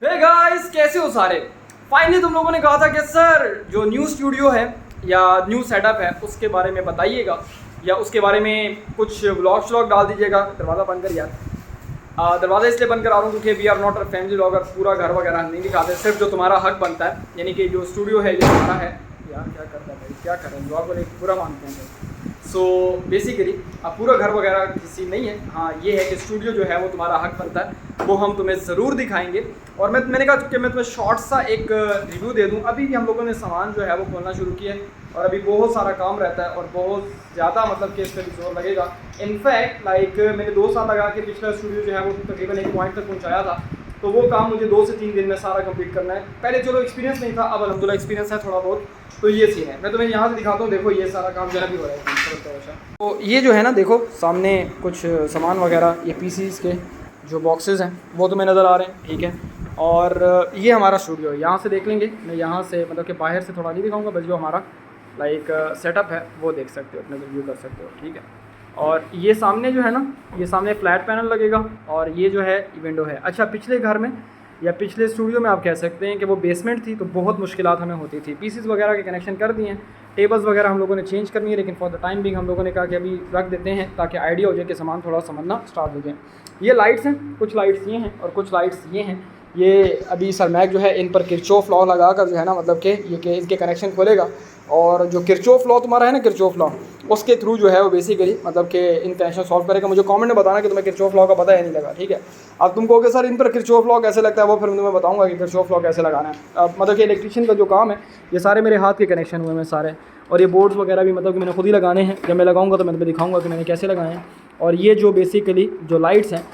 Hey guys, कैसे हो सारे। फाइनली तुम लोगों ने कहा था कि सर जो न्यू स्टूडियो है या न्यू सेटअप है उसके बारे में बताइएगा या उसके बारे में कुछ व्लॉग श्लॉग डाल दीजिएगा। दरवाज़ा बंद कर यार। दरवाज़ा इसलिए बंद करा रहा हूँ क्योंकि we are not a family vlogger, पूरा घर वगैरह नहीं दिखाते, सिर्फ जो तुम्हारा हक बनता है, यानी कि जो स्टूडियो है ये तुम्हारा है। यार क्या करता है भाई, क्या कर रहे हैं, ब्लॉग को लेकर पूरा मानते हैं। सो बेसिकली अब पूरा घर वगैरह किसी नहीं है। हाँ ये है कि स्टूडियो जो है वो तुम्हारा हक बनता है, वो हम तुम्हें ज़रूर दिखाएंगे। और मैंने कहा कि मैं तुम्हें शॉर्ट सा एक रिव्यू दे दूँ। अभी भी हम लोगों ने सामान जो है वो खोलना शुरू किया है और अभी बहुत सारा काम रहता है और बहुत ज़्यादा मतलब कि इस पर भी जोर लगेगा। इनफैक्ट मैंने 2 साल लगा के पिछला स्टूडियो जो है वो तकरीबन एक पॉइंट तक पहुँचाया था, तो वो काम मुझे 2 से 3 दिन में सारा कंप्लीट करना है। पहले चलो एक्सपीरियंस नहीं था, अब अल्हम्दुलिल्लाह एक्सपीरियंस है थोड़ा बहुत। तो ये सीन है, मैं तुम्हें यहाँ से दिखाता हूँ। देखो ये सारा काम जो है भी हो रहा है। तो ये जो है ना, देखो सामने कुछ सामान वगैरह, ये पीसीज के जो बॉक्सेस हैं वो तुम्हें नज़र आ रहे हैं, ठीक है। और ये हमारा स्टूडियो है, यहाँ से देख लेंगे। मैं यहाँ से मतलब कि बाहर से थोड़ा नहीं दिखाऊंगा, बस जो हमारा सेटअप है वो देख सकते हो, अपने रिव्यू कर सकते हो, ठीक है। और ये सामने जो है ना, ये सामने फ्लैट पैनल लगेगा और ये जो है विंडो है। अच्छा, पिछले घर में या पिछले स्टूडियो में आप कह सकते हैं कि वो बेसमेंट थी, तो बहुत मुश्किलात हमें होती थी। पीसीस वगैरह के कनेक्शन कर दिए हैं, टेबल्स वगैरह हम लोगों ने चेंज करनी है, लेकिन फॉर द टाइम बिंग हम लोगों ने कहा कि अभी रख देते हैं ताकि आइडिया हो जाए कि सामान थोड़ा समझना स्टार्ट हो जाए। ये लाइट्स हैं, कुछ लाइट्स ये हैं और कुछ लाइट्स ये हैं। ये अभी सरमैक जो है इन पर किरचॉफ लॉ लगा कर जो है ना, मतलब कि ये कि इनके कनेक्शन खोलेगा। और जो किरचॉफ लॉ तुम्हारा है ना, किरचॉफ लॉ, उसके थ्रू जो है वो बेसिकली मतलब कि इन कनेक्शन सॉल्व करेगा। मुझे कमेंट में बताना कि तुम्हें किरचॉफ लॉ का पता है नहीं लगा, ठीक है। अब तुम कहोगे सर इन पर किरचॉफ लॉ कैसे लगता है, वो फिर मैं तुम्हें बताऊंगा कि किरचॉफ लॉ कैसे लगाना है। अब मतलब कि इलेक्ट्रिशियन का जो काम है, ये सारे मेरे हाथ के कनेक्शन हुए हैं सारे। और ये बोर्ड्स वगैरह भी मतलब कि मैंने खुद ही लगाने हैं। जब मैं लगाऊंगा तो मैं तुम्हें दिखाऊंगा कि मैंने कैसे लगाए हैं। और ये जो बेसिकली जो लाइट्स हैं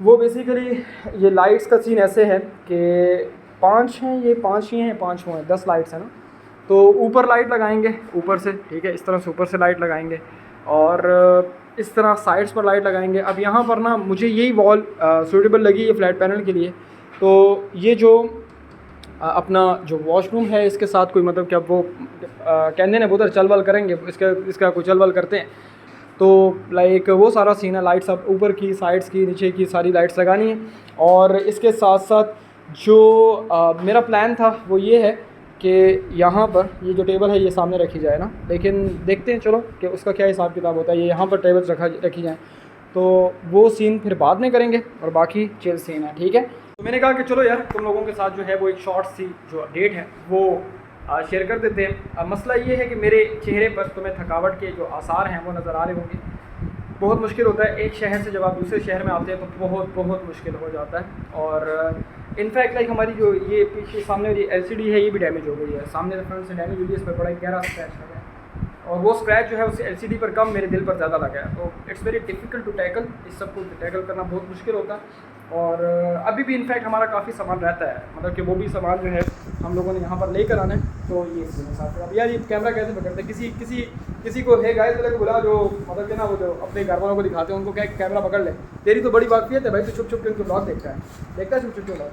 वो बेसिकली ये लाइट्स का सीन ऐसे है कि 5 हैं, ये 5 ही हैं, 5 हुए हैं, 10 लाइट्स हैं ना। तो ऊपर लाइट लगाएंगे ऊपर से, ठीक है, इस तरह से ऊपर से लाइट लगाएंगे और इस तरह साइड्स पर लाइट लगाएंगे। अब यहाँ पर ना मुझे यही वॉल सूटेबल लगी है फ्लैट पैनल के लिए। तो ये जो अपना जो वॉशरूम है इसके साथ कोई मतलब क्या वो कहते हैं उधर चल वल करेंगे, इसका कोई चल वल करते हैं। तो वो सारा सीन है। लाइट्स अब ऊपर की, साइड्स की, नीचे की सारी लाइट्स लगानी है। और इसके साथ साथ जो मेरा प्लान था वो ये है कि यहाँ पर ये जो टेबल है ये सामने रखी जाए ना, लेकिन देखते हैं चलो कि उसका क्या हिसाब किताब होता है। ये यहाँ पर टेबल्स रखी जाएँ, तो वो सीन फिर बाद में करेंगे और बाकी चिल सीन है, ठीक है। तो मैंने कहा कि चलो यार तुम लोगों के साथ जो है वो एक शॉर्ट सी जो अपडेट है वो शेयर कर देते हैं। अब मसला ये है कि मेरे चेहरे पर तुम्हें थकावट के जो आसार हैं वो नज़र आ रहे होंगे। बहुत मुश्किल होता है एक शहर से जब आप दूसरे शहर में आते हैं, तो बहुत मुश्किल हो जाता है। और इनफैक्ट हमारी जो ये पीछे सामने वाली LCD है ये भी डैमेज हो गई है, सामने फ्रंट से डैमेज हुई है, इस पर बड़ा गहरा स्क्रैच लगा है। और वो स्क्रैच जो है उस LCD पर कम, मेरे दिल पर ज़्यादा लगा है। तो it's very difficult to tackle, इस सब को टैकल करना बहुत मुश्किल होता है। और अभी भी इनफैक्ट हमारा काफ़ी सामान रहता है, मतलब कि वो भी सामान जो है हम लोगों ने यहाँ पर लेकर आना है। तो ये साथ अब यार ये कैमरा कैसे पकड़ते हैं, किसी को है गाइस वाले को बुला, जो मतलब कि ना वो जो अपने घर वालों को दिखाते हैं उनको क्या कैमरा पकड़ ले। तेरी तो बड़ी वाकफियत है भाई, तो छुप के उनको ब्लॉग देखता है छुप के ब्लॉग।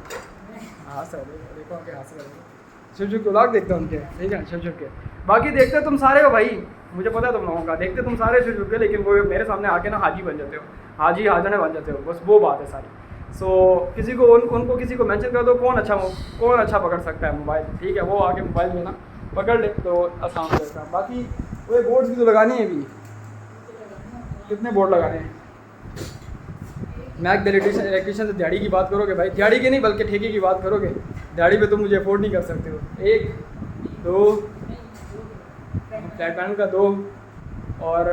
हाँ सर देखो आपके हाथ से छुप के ब्लॉग देखते हैं उनके, ठीक है, छुप के। बाकी देखते तुम सारे हो भाई, मुझे पता है तुम लोगों का, देखते तुम सारे छुप के, लेकिन वो मेरे सामने आके ना हाजी बन जाते हो, हाजी हाजने बन जाते हो, बस वो बात है सारी। सो किसी को उनको किसी को मेंशन कर दो कौन अच्छा पकड़ सकता है मोबाइल, ठीक है, वो आके मोबाइल में ना पकड़ ले तो आसान हो जाएगा। बाकी वो बोर्ड्स भी तो लगानी है अभी, कितने बोर्ड लगाने हैं। मैक इलेक्ट्रिशियन से दिहाड़ी की बात करोगे भाई, दिहाड़ी की नहीं बल्कि ठेके की बात करोगे, दिहाड़ी पे तुम मुझे अफोर्ड नहीं कर सकते हो। 1 2 फ्लैट पैनल का 2 और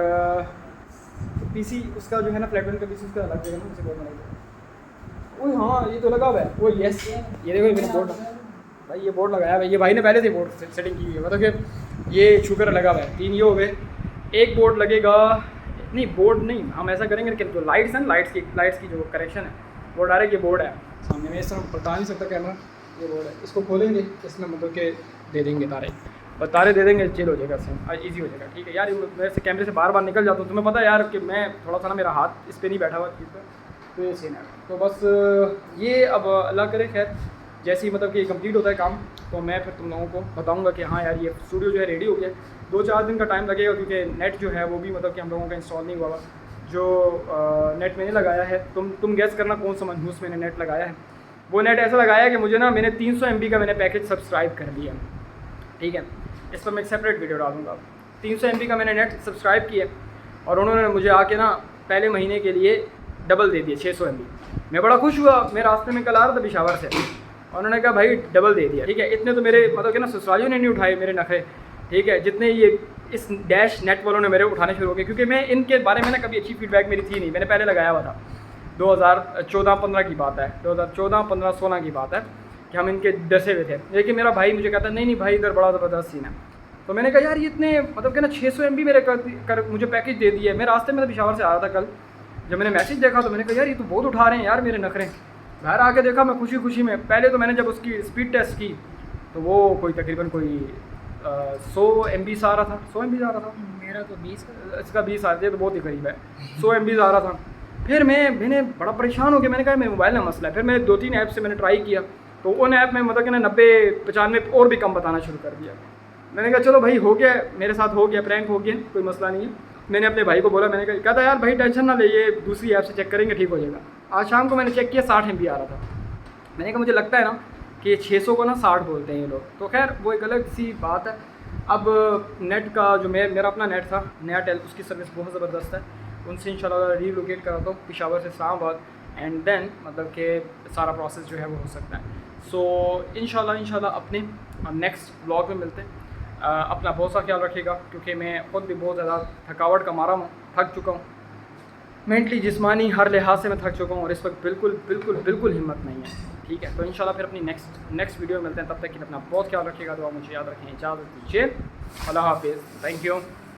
पीसी उसका जो है ना, फ्लैट पैनल का पीसी उसका अलग जगह ना, उसे बोर्ड बनाइए। ओह हाँ ये तो लगा हुआ है, वो यस ये देखो मैंने बोर्ड भाई, ये बोर्ड लगाया भाई, ये भाई ने पहले से बोर्ड सेटिंग की हुई है, मतलब कि ये शुगर लगा हुआ है। 3 ये हो गए, एक बोर्ड लगेगा, नहीं बोर्ड नहीं, हम ऐसा करेंगे कि जो लाइट्स हैं, लाइट्स की जो करेक्शन है वो डायरेक्ट ये बोर्ड है सामने में, इस तरह बता नहीं सकता कैमरा, ये बोर्ड है, इसको खोलेंगे, इसमें मतलब कि दे देंगे तारे, बस तारे दे देंगे, चिल हो जाएगा, सीन ईजी हो जाएगा, ठीक है यार। मेरे से कैमरे से बार निकल जाता हूँ, तुम्हें पता है यार कि मैं थोड़ा सा ना मेरा हाथ इस पर नहीं बैठा हुआ चीज़ पर, तो ये सीन है। तो बस ये अब अल्लाह करे खैर, जैसे ही मतलब कि कंप्लीट होता है काम तो मैं फिर तुम लोगों को बताऊंगा कि हाँ यार ये स्टूडियो जो है रेडी हो गया। 2-4 दिन का टाइम लगेगा क्योंकि नेट जो है वो भी मतलब कि हम लोगों का इंस्टॉल नहीं हुआ जो नेट मैंने लगाया है। तुम गैस करना कौन सा मनहूस मैंने नेट लगाया है। वो नेट ऐसा लगाया कि मुझे ना मैंने 300 MB का मैंने पैकेज सब्सक्राइब कर लिया, ठीक है। इस पर मैं एक सेपरेट वीडियो डालूंगा। 300 MB का मैंने नेट सब्सक्राइब किया और उन्होंने मुझे आके ना पहले महीने के लिए डबल दे दिया 600 MB। मैं बड़ा खुश हुआ, मैं रास्ते में कल आ रहा था पेशावर से और उन्होंने कहा भाई डबल दे दिया, ठीक है। इतने तो मेरे मतलब कि ना ससुरालियों ने नहीं उठाए मेरे नखरे, ठीक है, जितने ये इस डैश नेट वालों ने मेरे उठाने शुरू हो गए, क्योंकि मैं इनके बारे में ना कभी अच्छी फीडबैक मेरी थी नहीं। मैंने पहले लगाया हुआ था, 2014-15 की बात है, 2014-15-16 की बात है कि हम इनके डसे हुए थे। लेकिन मेरा भाई मुझे कहता नहीं भाई इधर बड़ा ज़बरदस्त सीन है। तो मैंने कहा यार ये इतने मतलब कि ना 600 MB मेरे कर मुझे पैकेज दे दिए। मैं रास्ते में पेशावर से आ रहा था कल, जब मैंने मैसेज देखा तो मैंने कहा यार ये तो बहुत उठा रहे हैं यार मेरे नखरे। बाहर आके देखा मैं खुशी खुशी में, पहले तो मैंने जब उसकी स्पीड टेस्ट की तो वो कोई तकरीबन कोई 100 MB आ रहा था, 100 MB आ रहा था। मेरा तो 20 इसका 20 आ रहा है, तो बहुत ही करीब है, 100 MB आ रहा था। फिर मैंने बड़ा परेशान हो गया, मैंने कहा मेरे मोबाइल में मसला है। फिर मैं 2-3 ऐप से मैंने ट्राई किया तो उन ऐप में मतलब कि ना 90-95 और भी कम बताना शुरू कर दिया। मैंने कहा चलो भाई हो गया, मेरे साथ हो गया, प्रैंक हो गया, कोई मसला नहीं है। मैंने अपने भाई को बोला, मैंने कहा था यार भाई टेंशन ना ले, ये दूसरी ऐप से चेक करेंगे ठीक हो जाएगा। आज शाम को मैंने चेक किया 60 MB आ रहा था। मैंने कहा मुझे लगता है ना कि 600 को ना 60 बोलते हैं ये लोग, तो खैर वो एक अलग सी बात है। अब नेट का जो मेरा अपना नेट था नया टेल, उसकी सर्विस बहुत ज़बरदस्त है। उनसे इंशाल्लाह रीलोकेट कराता हूँ पेशावर से इस्लामाबाद, एंड देन मतलब कि सारा प्रोसेस जो है वो हो सकता है। सो इंशाल्लाह अपने नेक्स्ट ब्लॉग में मिलते हैं। अपना बहुत सा ख्याल रखिएगा, क्योंकि मैं ख़ुद भी बहुत ज़्यादा थकावट का मारा हूँ, थक चुका हूँ, मेंटली जिस्मानी हर लिहाज से मैं थक चुका हूँ और इस वक्त बिल्कुल हिम्मत नहीं है, ठीक है। तो इंशाल्लाह फिर अपनी नेक्स्ट वीडियो में मिलते हैं। तब तक के लिए अपना बहुत ख्याल रखिएगा, दुआ मुझे याद रखें, इजाज़त दीजिए, अल्लाह हाफिज़, थैंक यू।